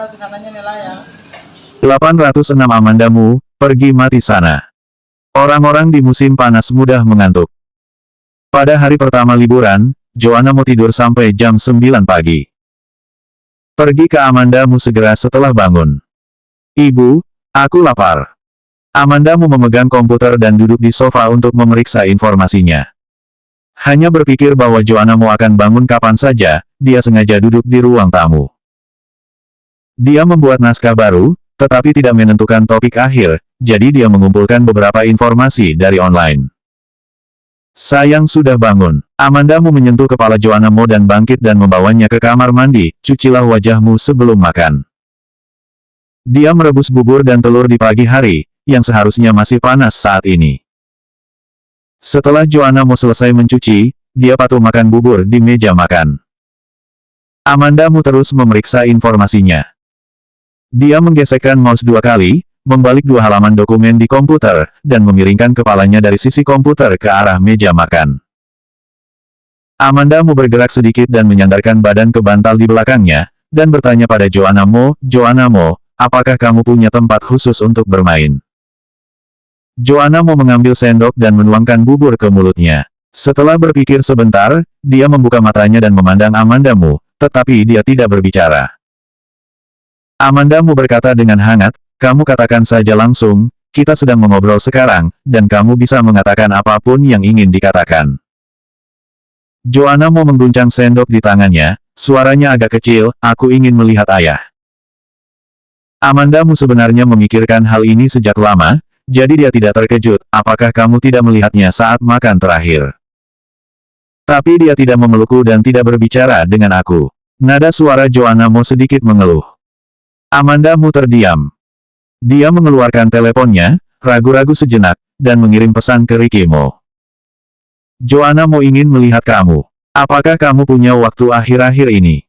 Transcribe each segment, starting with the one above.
kesananya melayang. 806 Amandamu, pergi mati sana. Orang-orang di musim panas mudah mengantuk. Pada hari pertama liburan, Joanna mau tidur sampai jam 9 pagi. Pergi ke Amandamu segera setelah bangun. Ibu, aku lapar. Amandamu memegang komputer dan duduk di sofa untuk memeriksa informasinya. Hanya berpikir bahwa Joanna mau akan bangun kapan saja, dia sengaja duduk di ruang tamu. Dia membuat naskah baru, tetapi tidak menentukan topik akhir, jadi dia mengumpulkan beberapa informasi dari online. Sayang sudah bangun. Amandamu menyentuh kepala Joanna Mo dan bangkit dan membawanya ke kamar mandi. Cucilah wajahmu sebelum makan. Dia merebus bubur dan telur di pagi hari, yang seharusnya masih panas saat ini. Setelah Joanna Mo selesai mencuci, dia patuh makan bubur di meja makan. Amandamu terus memeriksa informasinya. Dia menggesekkan mouse 2 kali, membalik 2 halaman dokumen di komputer, dan memiringkan kepalanya dari sisi komputer ke arah meja makan. Amandamu bergerak sedikit dan menyandarkan badan ke bantal di belakangnya, dan bertanya pada Joanna Mo, Joanna Mo, apakah kamu punya tempat khusus untuk bermain? Joanna Mo mengambil sendok dan menuangkan bubur ke mulutnya. Setelah berpikir sebentar, dia membuka matanya dan memandang Amandamu, tetapi dia tidak berbicara. Amandamu berkata dengan hangat, kamu katakan saja langsung, kita sedang mengobrol sekarang, dan kamu bisa mengatakan apapun yang ingin dikatakan. Joanna Mo mengguncang sendok di tangannya, suaranya agak kecil, aku ingin melihat ayah. Amandamu sebenarnya memikirkan hal ini sejak lama, jadi dia tidak terkejut, apakah kamu tidak melihatnya saat makan terakhir? Tapi dia tidak memelukku dan tidak berbicara dengan aku. Nada suara Joanna Mo sedikit mengeluh. Amandamu terdiam. Dia mengeluarkan teleponnya, ragu-ragu sejenak, dan mengirim pesan ke Ricky Mo. Joanna Mo ingin melihat kamu. Apakah kamu punya waktu akhir-akhir ini?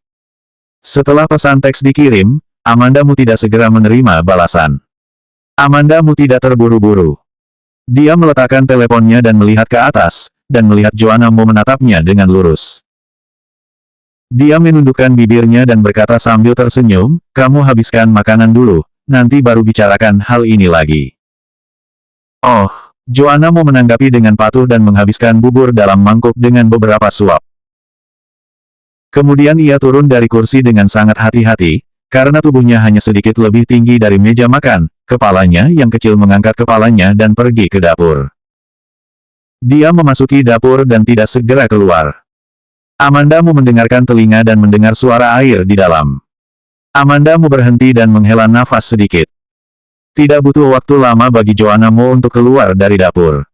Setelah pesan teks dikirim, Amandamu tidak segera menerima balasan. Amandamu tidak terburu-buru. Dia meletakkan teleponnya dan melihat ke atas, dan melihat Joanna Mo menatapnya dengan lurus. Dia menundukkan bibirnya dan berkata sambil tersenyum, kamu habiskan makanan dulu, nanti baru bicarakan hal ini lagi. Oh, Joanna Mo menanggapi dengan patuh dan menghabiskan bubur dalam mangkuk dengan beberapa suap. Kemudian ia turun dari kursi dengan sangat hati-hati, karena tubuhnya hanya sedikit lebih tinggi dari meja makan, kepalanya yang kecil mengangkat kepalanya dan pergi ke dapur. Dia memasuki dapur dan tidak segera keluar. Amandamu mendengarkan telinga dan mendengar suara air di dalam. Amandamu berhenti dan menghela nafas sedikit. Tidak butuh waktu lama bagi Joanna Mo untuk keluar dari dapur.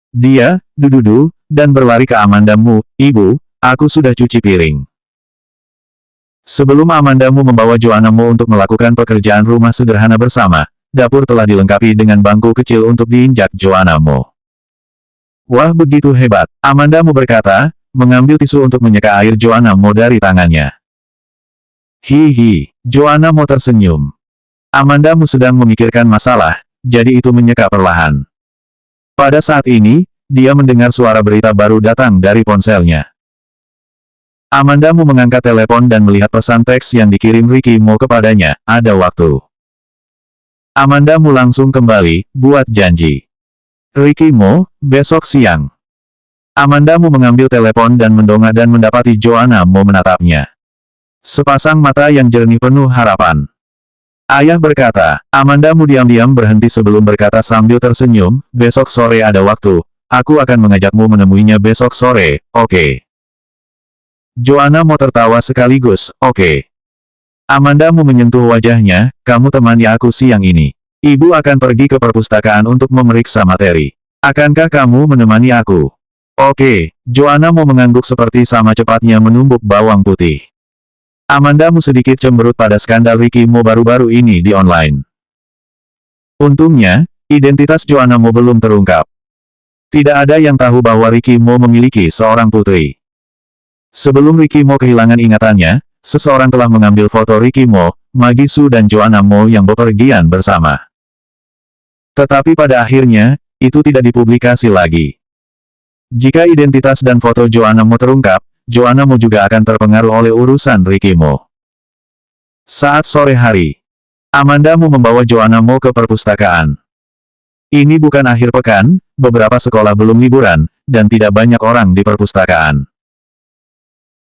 Dia, dududu, dan berlari ke Amandamu, ibu, aku sudah cuci piring. Sebelum Amandamu membawa Joanna Mo untuk melakukan pekerjaan rumah sederhana bersama, dapur telah dilengkapi dengan bangku kecil untuk diinjak Joanna Mo. Wah begitu hebat, Amandamu berkata, mengambil tisu untuk menyeka air Joanna Mo dari tangannya. Hihi, Joanna Mo tersenyum. Amandamu sedang memikirkan masalah, jadi itu menyeka perlahan. Pada saat ini, dia mendengar suara berita baru datang dari ponselnya. Amandamu mengangkat telepon dan melihat pesan teks yang dikirim Ricky Mo kepadanya, ada waktu. Amandamu langsung kembali, buat janji. Ricky Mo, besok siang. Amandamu mengambil telepon dan mendongak dan mendapati Joanna Mo menatapnya. Sepasang mata yang jernih penuh harapan. Ayah berkata, Amandamu diam-diam berhenti sebelum berkata sambil tersenyum, besok sore ada waktu, aku akan mengajakmu menemuinya besok sore, oke. Joanna Mo tertawa sekaligus, oke. Amandamu menyentuh wajahnya, kamu temani aku siang ini. Ibu akan pergi ke perpustakaan untuk memeriksa materi. Akankah kamu menemani aku? Oke, Joanna Mo mengangguk seperti sama cepatnya menumbuk bawang putih. Amandamu sedikit cemberut pada skandal Ricky Mo baru-baru ini di online. Untungnya, identitas Joanna Mo belum terungkap. Tidak ada yang tahu bahwa Ricky Mo memiliki seorang putri. Sebelum Ricky Mo kehilangan ingatannya, seseorang telah mengambil foto Ricky Mo, Magi Su dan Joanna Mo yang bepergian bersama. Tetapi pada akhirnya, itu tidak dipublikasi lagi. Jika identitas dan foto Joanna Mo terungkap, Joanna Mo juga akan terpengaruh oleh urusan Ricky Mo. Saat sore hari, Amanda Mu membawa Joanna Mo ke perpustakaan. Ini bukan akhir pekan, beberapa sekolah belum liburan, dan tidak banyak orang di perpustakaan.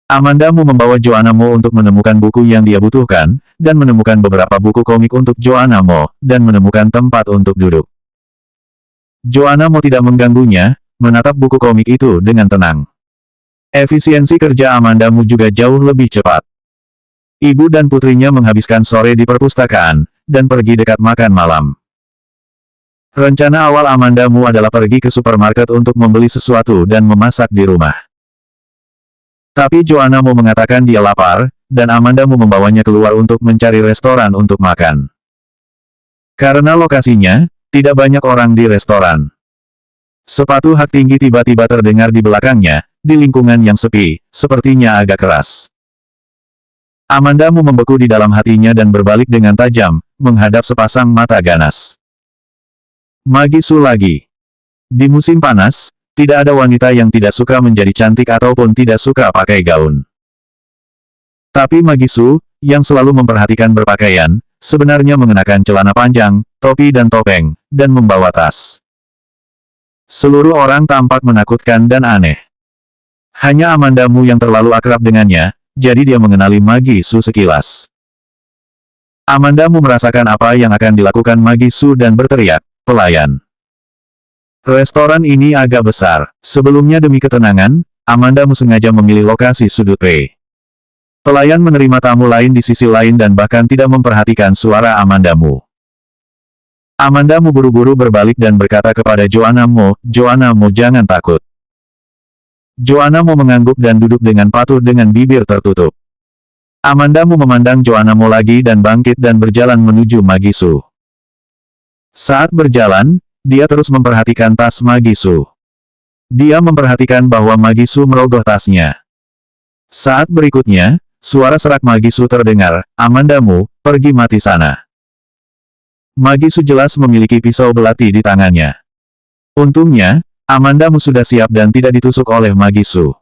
Amanda Mu membawa Joanna Mo untuk menemukan buku yang dia butuhkan, dan menemukan beberapa buku komik untuk Joanna Mo, dan menemukan tempat untuk duduk. Joanna Mo tidak mengganggunya, menatap buku komik itu dengan tenang. Efisiensi kerja Amanda Mu juga jauh lebih cepat. Ibu dan putrinya menghabiskan sore di perpustakaan, dan pergi dekat makan malam. Rencana awal Amanda Mu adalah pergi ke supermarket untuk membeli sesuatu dan memasak di rumah. Tapi Joanna Mo mengatakan dia lapar, dan Amanda Mu membawanya keluar untuk mencari restoran untuk makan. Karena lokasinya, tidak banyak orang di restoran. Sepatu hak tinggi tiba-tiba terdengar di belakangnya, di lingkungan yang sepi, sepertinya agak keras. Amanda Mu membeku di dalam hatinya dan berbalik dengan tajam, menghadap sepasang mata ganas. Magisu lagi. Di musim panas, tidak ada wanita yang tidak suka menjadi cantik ataupun tidak suka pakai gaun. Tapi Magisu, yang selalu memperhatikan berpakaian, sebenarnya mengenakan celana panjang, topi dan topeng, dan membawa tas. Seluruh orang tampak menakutkan dan aneh. Hanya Amanda Mu yang terlalu akrab dengannya, jadi dia mengenali Magisu sekilas. Amanda Mu merasakan apa yang akan dilakukan Magisu dan berteriak, "Pelayan!" Restoran ini agak besar. Sebelumnya demi ketenangan, Amanda Mu sengaja memilih lokasi sudut P. Pelayan menerima tamu lain di sisi lain dan bahkan tidak memperhatikan suara Amanda Mu. Amanda Mu buru-buru berbalik dan berkata kepada Joanna Mo, "Joanna Mo jangan takut." Joanna Mo mengangguk dan duduk dengan patuh dengan bibir tertutup. Amanda Mu memandang Joanna Mo lagi dan bangkit dan berjalan menuju Magisu. Saat berjalan, dia terus memperhatikan tas Magisu. Dia memperhatikan bahwa Magisu merogoh tasnya. Saat berikutnya, suara serak Magisu terdengar, "Amanda Mu, pergi mati sana." Magisu jelas memiliki pisau belati di tangannya. Untungnya, Amanda Mu sudah siap dan tidak ditusuk oleh Magisu.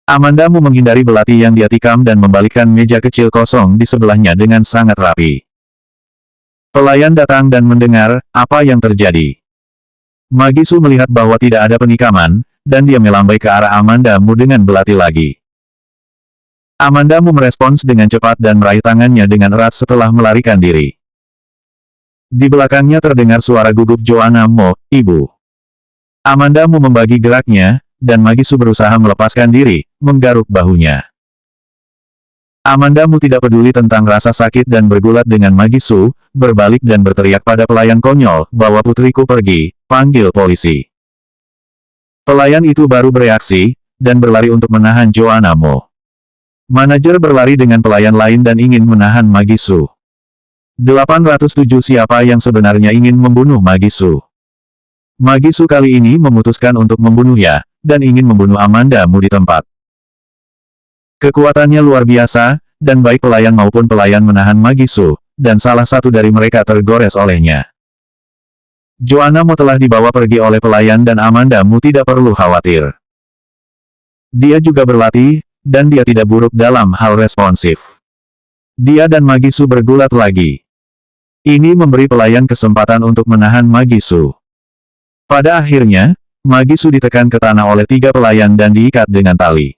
Amanda Mu menghindari belati yang dia tikam dan membalikkan meja kecil kosong di sebelahnya dengan sangat rapi. Pelayan datang dan mendengar apa yang terjadi. Magisu melihat bahwa tidak ada penikaman, dan dia melambai ke arah Amanda Mu dengan belati lagi. Amanda Mu merespons dengan cepat dan meraih tangannya dengan erat setelah melarikan diri. Di belakangnya terdengar suara gugup Joanna Mo, "Ibu." Amanda Mu membagi geraknya, dan Magisu berusaha melepaskan diri, menggaruk bahunya. Amanda Mu tidak peduli tentang rasa sakit dan bergulat dengan Magisu, berbalik dan berteriak pada pelayan konyol, "Bawa putriku pergi, panggil polisi." Pelayan itu baru bereaksi, dan berlari untuk menahan Joanna Mo. Manajer berlari dengan pelayan lain dan ingin menahan Magisu. 807 Siapa yang sebenarnya ingin membunuh Magisu? Magisu kali ini memutuskan untuk membunuhnya, dan ingin membunuh Amanda Mu di tempat. Kekuatannya luar biasa, dan baik pelayan maupun pelayan menahan Magisu, dan salah satu dari mereka tergores olehnya. Joanna Mo telah dibawa pergi oleh pelayan dan Amanda Mu tidak perlu khawatir. Dia juga berlatih, dan dia tidak buruk dalam hal responsif. Dia dan Magisu bergulat lagi. Ini memberi pelayan kesempatan untuk menahan Magisu. Pada akhirnya, Magisu ditekan ke tanah oleh 3 pelayan dan diikat dengan tali.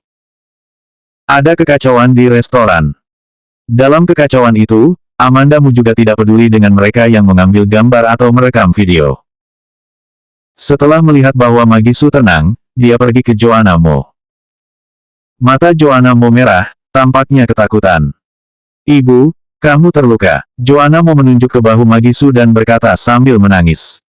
Ada kekacauan di restoran. Dalam kekacauan itu, Amanda Mu juga tidak peduli dengan mereka yang mengambil gambar atau merekam video. Setelah melihat bahwa Magisu tenang, dia pergi ke Joanna Mo. Mata Joanna Mo merah, tampaknya ketakutan. "Ibu, kamu terluka." Joanna Mo menunjuk ke bahu Magisu dan berkata sambil menangis.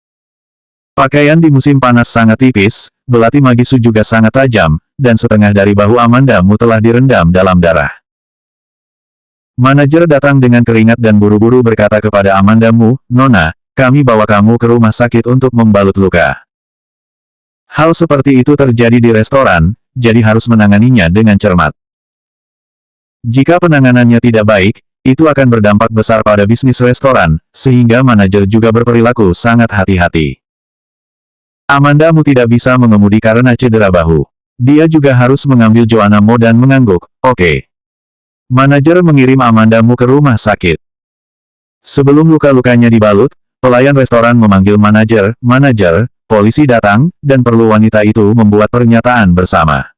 Pakaian di musim panas sangat tipis, belati Magisu juga sangat tajam, dan setengah dari bahu Amanda Mu telah direndam dalam darah. Manajer datang dengan keringat dan buru-buru berkata kepada Amanda Mu, "Nona, kami bawa kamu ke rumah sakit untuk membalut luka." Hal seperti itu terjadi di restoran, jadi harus menanganinya dengan cermat. Jika penanganannya tidak baik, itu akan berdampak besar pada bisnis restoran, sehingga manajer juga berperilaku sangat hati-hati. Amanda Mu tidak bisa mengemudi karena cedera bahu. Dia juga harus mengambil Joanna Mo dan mengangguk, "Oke." Manajer mengirim Amandamu ke rumah sakit. Sebelum luka-lukanya dibalut, pelayan restoran memanggil manajer, polisi datang, dan perlu wanita itu membuat pernyataan bersama.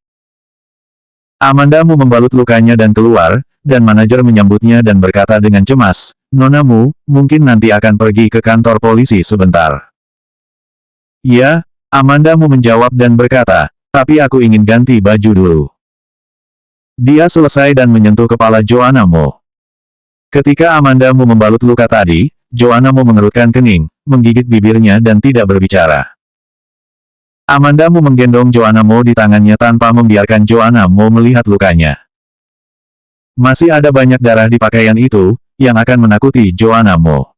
Amandamu membalut lukanya dan keluar, dan manajer menyambutnya dan berkata dengan cemas, "Nonamu, mungkin nanti akan pergi ke kantor polisi sebentar." "Ya," Amandamu menjawab dan berkata, "tapi aku ingin ganti baju dulu." Dia selesai dan menyentuh kepala Joanna Mo. Ketika Amandamu membalut luka tadi, Joanna Mo mengerutkan kening, menggigit bibirnya dan tidak berbicara. Amandamu menggendong Joanna Mo di tangannya tanpa membiarkan Joanna Mo melihat lukanya. Masih ada banyak darah di pakaian itu, yang akan menakuti Joanna Mo.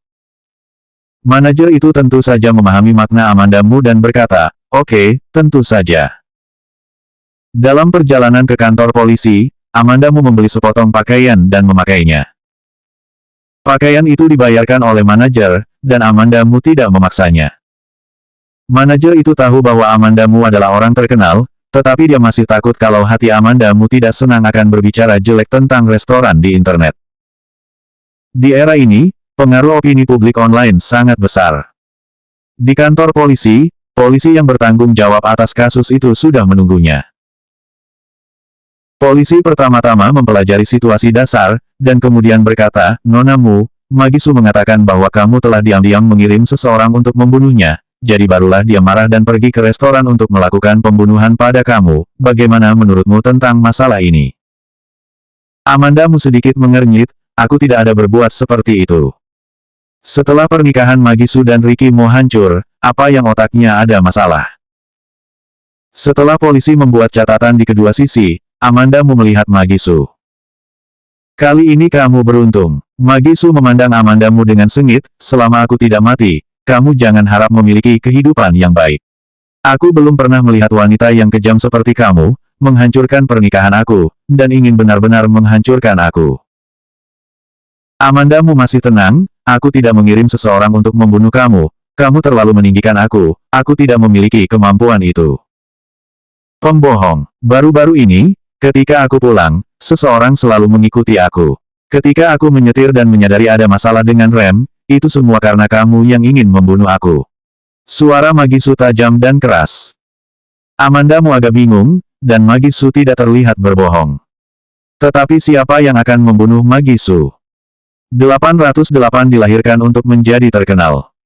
Manajer itu tentu saja memahami makna Amandamu dan berkata, "Oke, tentu saja." Dalam perjalanan ke kantor polisi, Amandamu membeli sepotong pakaian dan memakainya. Pakaian itu dibayarkan oleh manajer, dan Amandamu tidak memaksanya. Manajer itu tahu bahwa Amandamu adalah orang terkenal, tetapi dia masih takut kalau hati Amandamu tidak senang akan berbicara jelek tentang restoran di internet. Di era ini, pengaruh opini publik online sangat besar. Di kantor polisi yang bertanggung jawab atas kasus itu sudah menunggunya. Polisi pertama-tama mempelajari situasi dasar, dan kemudian berkata, "Nonamu, Magisu mengatakan bahwa kamu telah diam-diam mengirim seseorang untuk membunuhnya, jadi barulah dia marah dan pergi ke restoran untuk melakukan pembunuhan pada kamu. Bagaimana menurutmu tentang masalah ini?" Amandamu sedikit mengernyit, "Aku tidak ada berbuat seperti itu. Setelah pernikahan Magisu dan Ricky Mo hancur, apa yang otaknya ada masalah?" Setelah polisi membuat catatan di kedua sisi, Amandamu melihat Magisu. "Kali ini kamu beruntung." Magisu memandang Amandamu dengan sengit, "Selama aku tidak mati, kamu jangan harap memiliki kehidupan yang baik. Aku belum pernah melihat wanita yang kejam seperti kamu, menghancurkan pernikahan aku, dan ingin benar-benar menghancurkan aku." Amandamu masih tenang, "Aku tidak mengirim seseorang untuk membunuh kamu, kamu terlalu meninggikan aku tidak memiliki kemampuan itu." "Pembohong. Baru-baru ini, ketika aku pulang, seseorang selalu mengikuti aku. Ketika aku menyetir dan menyadari ada masalah dengan rem, itu semua karena kamu yang ingin membunuh aku." Suara Magisu tajam dan keras. Amandamu agak bingung, dan Magisu tidak terlihat berbohong. Tetapi siapa yang akan membunuh Magisu? 808 dilahirkan untuk menjadi terkenal.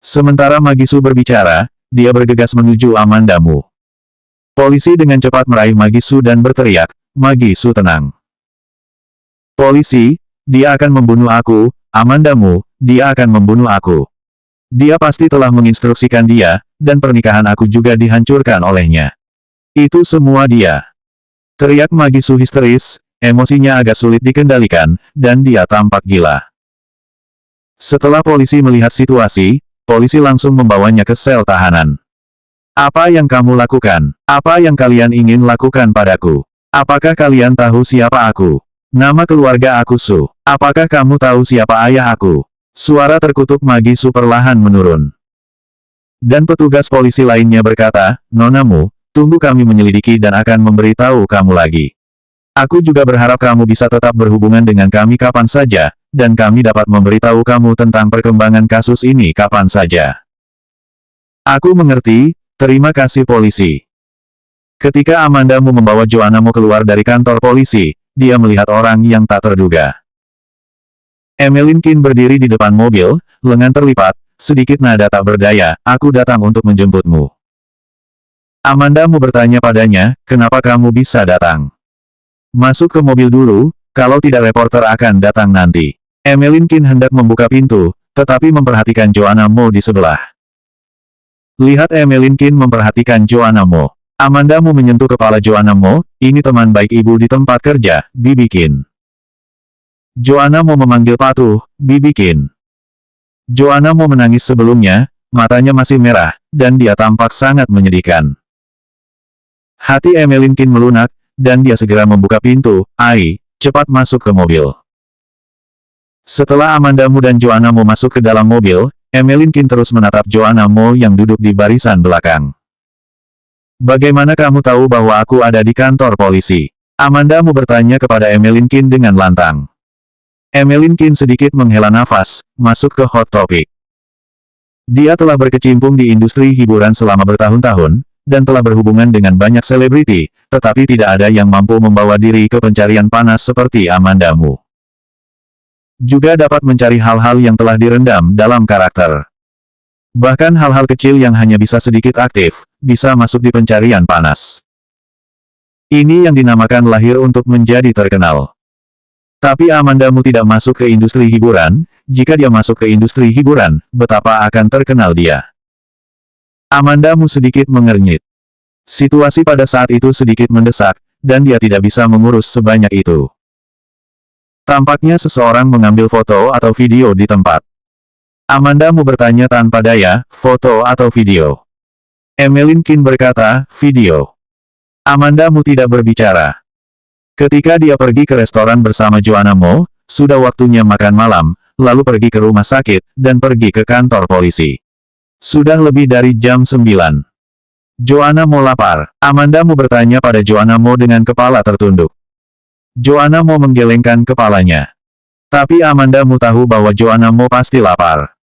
Sementara Magisu berbicara, dia bergegas menuju Amandamu. Polisi dengan cepat meraih Magisu dan berteriak, "Magisu tenang. Polisi, dia akan membunuh aku, Amandamu, dia akan membunuh aku. Dia pasti telah menginstruksikan dia, dan pernikahan aku juga dihancurkan olehnya. Itu semua dia." Teriak Magisu histeris, emosinya agak sulit dikendalikan, dan dia tampak gila. Setelah polisi melihat situasi, polisi langsung membawanya ke sel tahanan. "Apa yang kamu lakukan? Apa yang kalian ingin lakukan padaku? Apakah kalian tahu siapa aku? Nama keluarga aku Su. Apakah kamu tahu siapa ayah aku?" Suara terkutuk Magisu perlahan menurun. Dan petugas polisi lainnya berkata, "Nonamu, tunggu kami menyelidiki dan akan memberitahu kamu lagi. Aku juga berharap kamu bisa tetap berhubungan dengan kami kapan saja, dan kami dapat memberitahu kamu tentang perkembangan kasus ini kapan saja." "Aku mengerti, terima kasih polisi." Ketika Amandamu membawa Joannamu keluar dari kantor polisi, dia melihat orang yang tak terduga. Emeline Kin berdiri di depan mobil, lengan terlipat, sedikit nada tak berdaya, "Aku datang untuk menjemputmu." Amandamu bertanya padanya, "Kenapa kamu bisa datang? Masuk ke mobil dulu, kalau tidak reporter akan datang nanti." Emeline Kin hendak membuka pintu, tetapi memperhatikan Joanna Mo di sebelah. Lihat Emeline Kin memperhatikan Joanna Mo. Amandamu menyentuh kepala Joanna Mo, "Ini teman baik ibu di tempat kerja, Bibi Kin." Joanna Mo memanggil patuh, "Bibi Kin." Joanna Mo menangis sebelumnya, matanya masih merah, dan dia tampak sangat menyedihkan. Hati Emeline Kin melunak, dan dia segera membuka pintu. "Ai, cepat masuk ke mobil." Setelah Amandamu dan Joanna Mo masuk ke dalam mobil, Emeline Kin terus menatap Joanna Mo yang duduk di barisan belakang. "Bagaimana kamu tahu bahwa aku ada di kantor polisi?" Amanda Mu bertanya kepada Emeline Qin dengan lantang. Emeline Qin sedikit menghela nafas, masuk ke hot topic. Dia telah berkecimpung di industri hiburan selama bertahun-tahun, dan telah berhubungan dengan banyak selebriti, tetapi tidak ada yang mampu membawa diri ke pencarian panas seperti Amanda Mu. Juga dapat mencari hal-hal yang telah direndam dalam karakter. Bahkan hal-hal kecil yang hanya bisa sedikit aktif, bisa masuk di pencarian panas. Ini yang dinamakan lahir untuk menjadi terkenal. Tapi Amanda Mu tidak masuk ke industri hiburan. Jika dia masuk ke industri hiburan, betapa akan terkenal dia. Amanda Mu sedikit mengernyit. Situasi pada saat itu sedikit mendesak, dan dia tidak bisa mengurus sebanyak itu. Tampaknya seseorang mengambil foto atau video di tempat. Amanda Mu bertanya tanpa daya, foto atau video? Emeline Qin berkata, video. Amanda Mu tidak berbicara. Ketika dia pergi ke restoran bersama Joanna Mo, sudah waktunya makan malam, lalu pergi ke rumah sakit, dan pergi ke kantor polisi. Sudah lebih dari jam 9. Joanna Mo lapar. Amanda Mu bertanya pada Joanna Mo dengan kepala tertunduk. Joanna Mo menggelengkan kepalanya. Tapi Amanda Mu tahu bahwa Joanna Mo pasti lapar.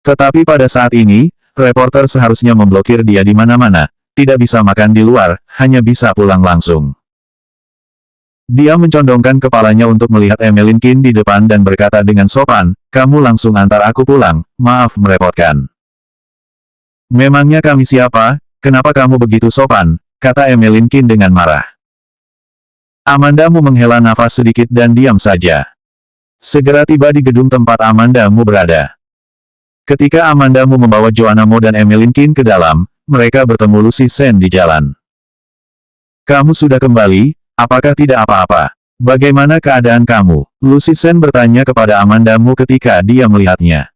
Tetapi pada saat ini, reporter seharusnya memblokir dia di mana-mana, tidak bisa makan di luar, hanya bisa pulang langsung. Dia mencondongkan kepalanya untuk melihat Emeline Qin di depan dan berkata dengan sopan, kamu langsung antar aku pulang, maaf merepotkan. Memangnya kami siapa, kenapa kamu begitu sopan, kata Emeline Qin dengan marah. Amanda Mu menghela nafas sedikit dan diam saja. Segera tiba di gedung tempat Amanda Mu berada. Ketika Amanda Mu membawa Joanna Mo dan Emeline Qin ke dalam, mereka bertemu Lucy Sen di jalan. Kamu sudah kembali? Apakah tidak apa-apa? Bagaimana keadaan kamu? Lucy Sen bertanya kepada Amanda Mu ketika dia melihatnya.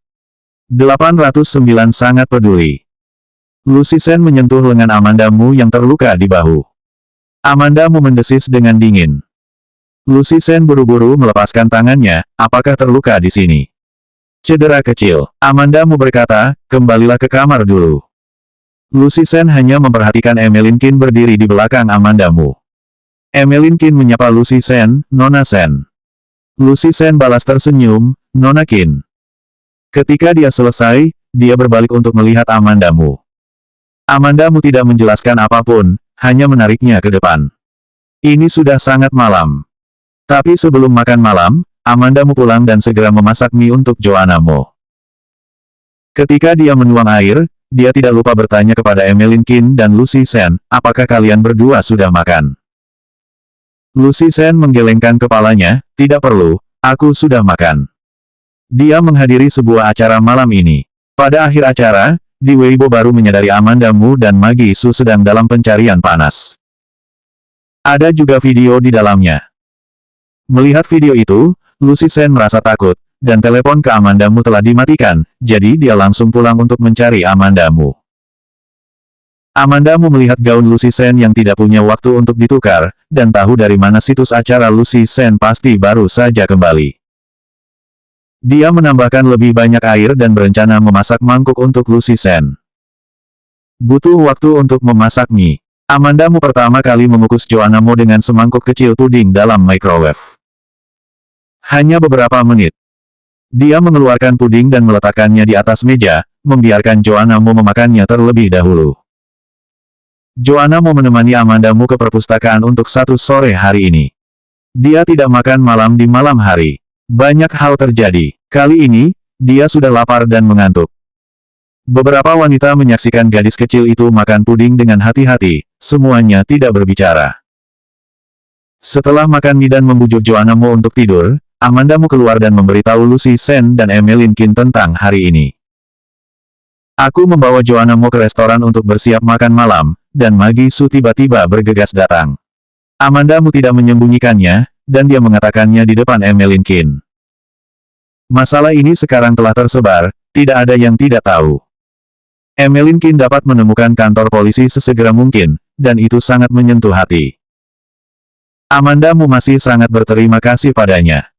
809 sangat peduli. Lucy Sen menyentuh lengan Amanda Mu yang terluka di bahu. Amanda Mu mendesis dengan dingin. Lucy Sen buru-buru melepaskan tangannya, apakah terluka di sini? Cedera kecil. Amanda Mu berkata, kembalilah ke kamar dulu. Lucy Sen hanya memperhatikan Emeline Qin berdiri di belakang Amanda Mu. Emeline Qin menyapa Lucy Sen, Nona Sen. Lucy Sen balas tersenyum, Nona Qin. Ketika dia selesai, dia berbalik untuk melihat Amanda Mu. Amanda Mu tidak menjelaskan apapun, hanya menariknya ke depan. Ini sudah sangat malam. Tapi sebelum makan malam, Amanda Mu pulang dan segera memasak mie untuk Joanna Mo. Ketika dia menuang air, dia tidak lupa bertanya kepada Emeline Qin dan Lucy Sen, apakah kalian berdua sudah makan? Lucy Sen menggelengkan kepalanya, tidak perlu, aku sudah makan. Dia menghadiri sebuah acara malam ini. Pada akhir acara, di Weibo baru menyadari Amanda Mu dan Maggie Su sedang dalam pencarian panas. Ada juga video di dalamnya. Melihat video itu, Lucy Sen merasa takut, dan telepon ke Amanda Mu telah dimatikan, jadi dia langsung pulang untuk mencari Amanda Mu. Amanda Mu melihat gaun Lucy Sen yang tidak punya waktu untuk ditukar, dan tahu dari mana situs acara Lucy Sen pasti baru saja kembali. Dia menambahkan lebih banyak air dan berencana memasak mangkuk untuk Lucy Sen. Butuh waktu untuk memasak mie. Amanda Mu pertama kali mengukus Joanna Mo dengan semangkuk kecil puding dalam microwave. Hanya beberapa menit. Dia mengeluarkan puding dan meletakkannya di atas meja, membiarkan Joanna Mo memakannya terlebih dahulu. Joanna Mo menemani Amanda Mu ke perpustakaan untuk satu sore hari ini. Dia tidak makan malam di malam hari. Banyak hal terjadi. Kali ini, dia sudah lapar dan mengantuk. Beberapa wanita menyaksikan gadis kecil itu makan puding dengan hati-hati, semuanya tidak berbicara. Setelah makan mie dan membujuk Joanna Mo untuk tidur, Amanda Mu keluar dan memberitahu Lucy Sen dan Emeline Qin tentang hari ini. Aku membawa Joanna Mo ke restoran untuk bersiap makan malam, dan Maggie Su tiba-tiba bergegas datang. Amanda Mu tidak menyembunyikannya, dan dia mengatakannya di depan Emeline Qin. Masalah ini sekarang telah tersebar, tidak ada yang tidak tahu. Emeline Qin dapat menemukan kantor polisi sesegera mungkin, dan itu sangat menyentuh hati. Amanda Mu masih sangat berterima kasih padanya.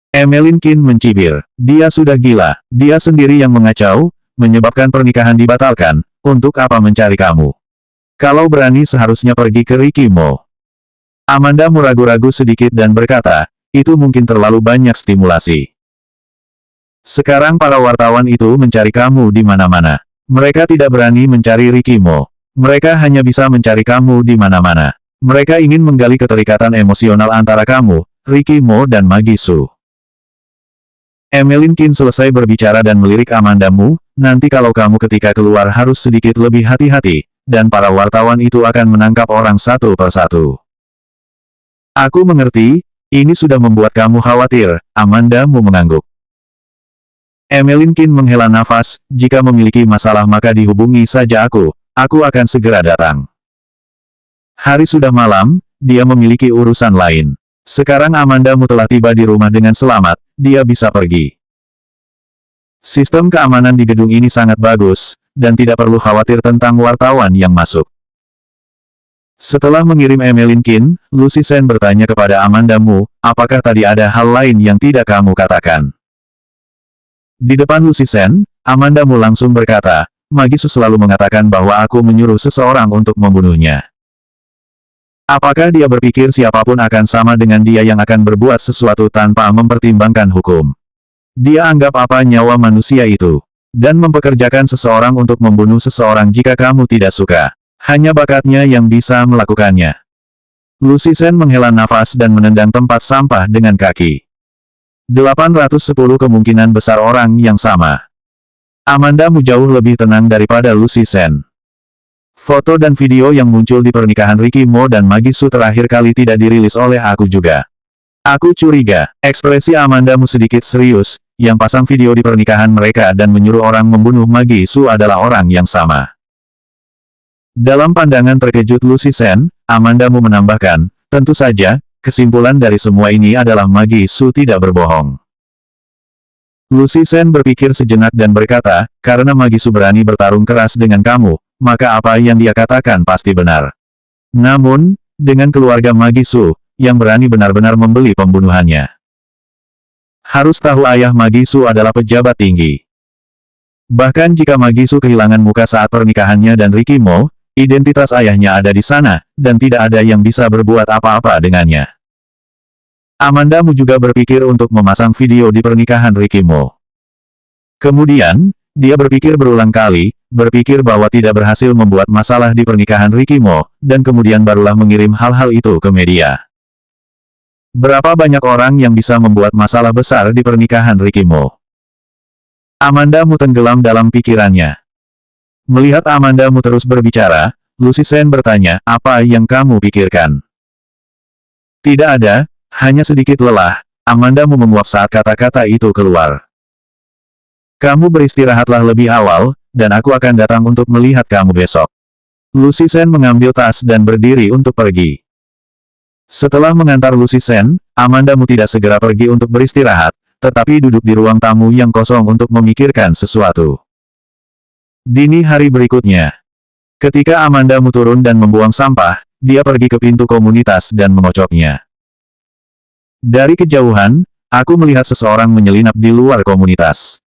Emeline Qin mencibir, dia sudah gila, dia sendiri yang mengacau, menyebabkan pernikahan dibatalkan, untuk apa mencari kamu? Kalau berani seharusnya pergi ke Ricky Mo. Amandamu ragu-ragu sedikit dan berkata, itu mungkin terlalu banyak stimulasi. Sekarang para wartawan itu mencari kamu di mana-mana. Mereka tidak berani mencari Ricky Mo. Mereka hanya bisa mencari kamu di mana-mana. Mereka ingin menggali keterikatan emosional antara kamu, Ricky Mo dan Magisu. Emeline Qin selesai berbicara dan melirik Amandamu, nanti kalau kamu ketika keluar harus sedikit lebih hati-hati, dan para wartawan itu akan menangkap orang satu persatu. Aku mengerti, ini sudah membuat kamu khawatir, Amandamu mengangguk. Emeline Qin menghela nafas, jika memiliki masalah maka dihubungi saja aku akan segera datang. Hari sudah malam, dia memiliki urusan lain. Sekarang Amandamu telah tiba di rumah dengan selamat, dia bisa pergi. Sistem keamanan di gedung ini sangat bagus, dan tidak perlu khawatir tentang wartawan yang masuk. Setelah mengirim Emeline Qin, Lucy Sen bertanya kepada Amandamu, apakah tadi ada hal lain yang tidak kamu katakan? Di depan Lucy Sen, Amandamu langsung berkata, Magisu selalu mengatakan bahwa aku menyuruh seseorang untuk membunuhnya. Apakah dia berpikir siapapun akan sama dengan dia yang akan berbuat sesuatu tanpa mempertimbangkan hukum? Dia anggap apa nyawa manusia itu? Dan mempekerjakan seseorang untuk membunuh seseorang jika kamu tidak suka. Hanya bakatnya yang bisa melakukannya. Lucy Sen menghela nafas dan menendang tempat sampah dengan kaki. 810 kemungkinan besar orang yang sama. Amandamu jauh lebih tenang daripada Lucy Sen. Foto dan video yang muncul di pernikahan Ricky Mo dan Magisu terakhir kali tidak dirilis oleh aku juga. Aku curiga, ekspresi Amandamu sedikit serius, yang pasang video di pernikahan mereka dan menyuruh orang membunuh Magisu adalah orang yang sama. Dalam pandangan terkejut Lucy Sen, Amandamu menambahkan, tentu saja, kesimpulan dari semua ini adalah Magisu tidak berbohong. Lucy Sen berpikir sejenak dan berkata, karena Magisu berani bertarung keras dengan kamu, maka apa yang dia katakan pasti benar. Namun, dengan keluarga Magisu, yang berani benar-benar membeli pembunuhannya. Harus tahu ayah Magisu adalah pejabat tinggi. Bahkan jika Magisu kehilangan muka saat pernikahannya dan Ricky Mo, identitas ayahnya ada di sana, dan tidak ada yang bisa berbuat apa-apa dengannya. Amandamu juga berpikir untuk memasang video di pernikahan Ricky Mo. Kemudian, dia berpikir berulang kali, berpikir bahwa tidak berhasil membuat masalah di pernikahan Ricky Mo, dan kemudian barulah mengirim hal-hal itu ke media. Berapa banyak orang yang bisa membuat masalah besar di pernikahan Ricky Mo? Amandamu tenggelam dalam pikirannya. Melihat Amandamu terus berbicara, Lucy Sen bertanya, apa yang kamu pikirkan? Tidak ada, hanya sedikit lelah. Amandamu menguap saat kata-kata itu keluar. Kamu beristirahatlah lebih awal, dan aku akan datang untuk melihat kamu besok. Lucy Sen mengambil tas dan berdiri untuk pergi. Setelah mengantar Lucy Sen, Amandamu tidak segera pergi untuk beristirahat, tetapi duduk di ruang tamu yang kosong untuk memikirkan sesuatu. Dini hari berikutnya. Ketika Amandamu turun dan membuang sampah, dia pergi ke pintu komunitas dan mengocoknya. Dari kejauhan, aku melihat seseorang menyelinap di luar komunitas.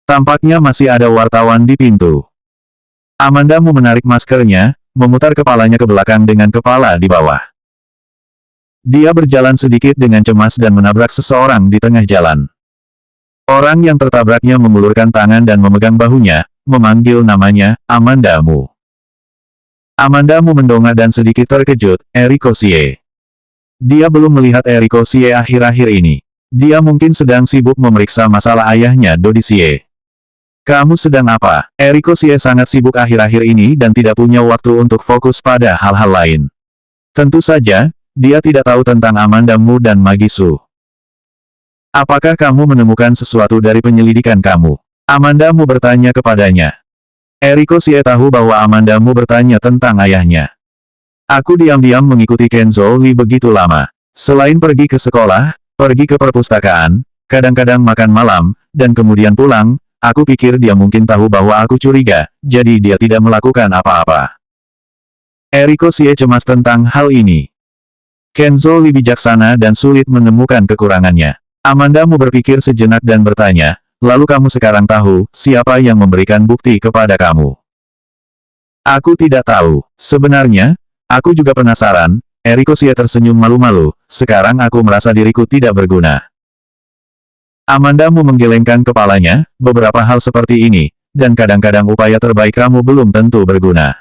Tampaknya masih ada wartawan di pintu. Amandamu menarik maskernya, memutar kepalanya ke belakang dengan kepala di bawah. Dia berjalan sedikit dengan cemas dan menabrak seseorang di tengah jalan. Orang yang tertabraknya mengulurkan tangan dan memegang bahunya, memanggil namanya, Amandamu. Amandamu mendongak dan sedikit terkejut, Eriko Xie. Dia belum melihat Eriko Xie akhir-akhir ini. Dia mungkin sedang sibuk memeriksa masalah ayahnya Dodi Xie. Kamu sedang apa? Eriko Xie sangat sibuk akhir-akhir ini dan tidak punya waktu untuk fokus pada hal-hal lain. Tentu saja, dia tidak tahu tentang Amandamu dan Magisu. Apakah kamu menemukan sesuatu dari penyelidikan kamu? Amandamu bertanya kepadanya. Eriko Xie tahu bahwa Amandamu bertanya tentang ayahnya. Aku diam-diam mengikuti Kenzo Li begitu lama. Selain pergi ke sekolah, pergi ke perpustakaan, kadang-kadang makan malam, dan kemudian pulang, aku pikir dia mungkin tahu bahwa aku curiga, jadi dia tidak melakukan apa-apa. Eriko Xie cemas tentang hal ini. Kenzo Li bijaksana dan sulit menemukan kekurangannya. Amandamu berpikir sejenak dan bertanya, lalu kamu sekarang tahu, siapa yang memberikan bukti kepada kamu? Aku tidak tahu. Sebenarnya, aku juga penasaran, Eriko Xie tersenyum malu-malu, sekarang aku merasa diriku tidak berguna. Amanda Mu menggelengkan kepalanya, beberapa hal seperti ini, dan kadang-kadang upaya terbaik kamu belum tentu berguna.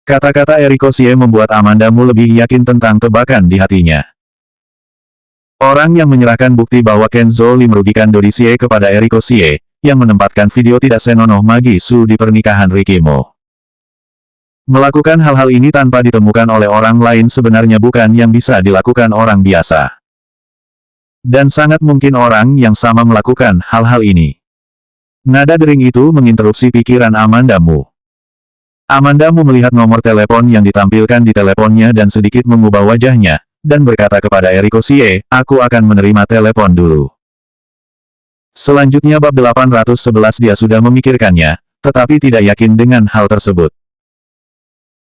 Kata-kata Eriko Xie membuat Amanda Mu lebih yakin tentang tebakan di hatinya. Orang yang menyerahkan bukti bahwa Ken Zhou Li merugikan Dodi Xie kepada Eriko Xie, yang menempatkan video tidak senonoh Magi Su di pernikahan Ricky Mo. Melakukan hal-hal ini tanpa ditemukan oleh orang lain sebenarnya bukan yang bisa dilakukan orang biasa. Dan sangat mungkin orang yang sama melakukan hal-hal ini. Nada dering itu menginterupsi pikiran Amanda Mu. Amanda Mu melihat nomor telepon yang ditampilkan di teleponnya dan sedikit mengubah wajahnya, dan berkata kepada Eriko Xie, aku akan menerima telepon dulu. Selanjutnya bab 811 dia sudah memikirkannya, tetapi tidak yakin dengan hal tersebut.